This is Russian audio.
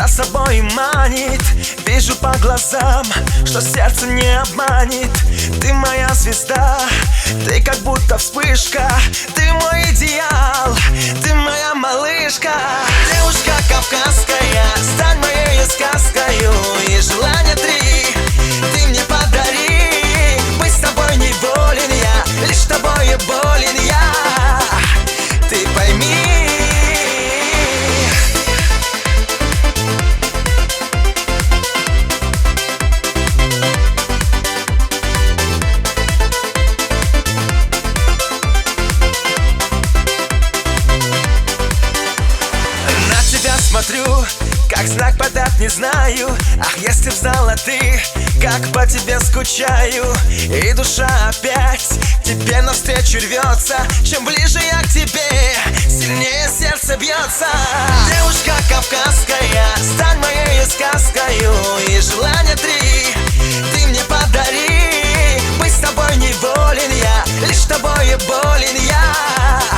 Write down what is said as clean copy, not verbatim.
за собой манит. Вижу по глазам, что сердце не обманет. Ты моя звезда, ты как будто вспышка. Ты мой идеал, ты моя малышка. Девушка кавказская, стань моей сказкою. И желания три ты мне подари. Быть с тобой неволен я, лишь тобой болен я. Ты пойми. Смотрю, как знак подать не знаю. Ах, если б знала ты, как по тебе скучаю. И душа опять тебе навстречу рвется. Чем ближе я к тебе, сильнее сердце бьется. Девушка кавказская, стань моей сказкою. И желания три ты мне подари. Быть с тобой неволен я, лишь тобой болен я.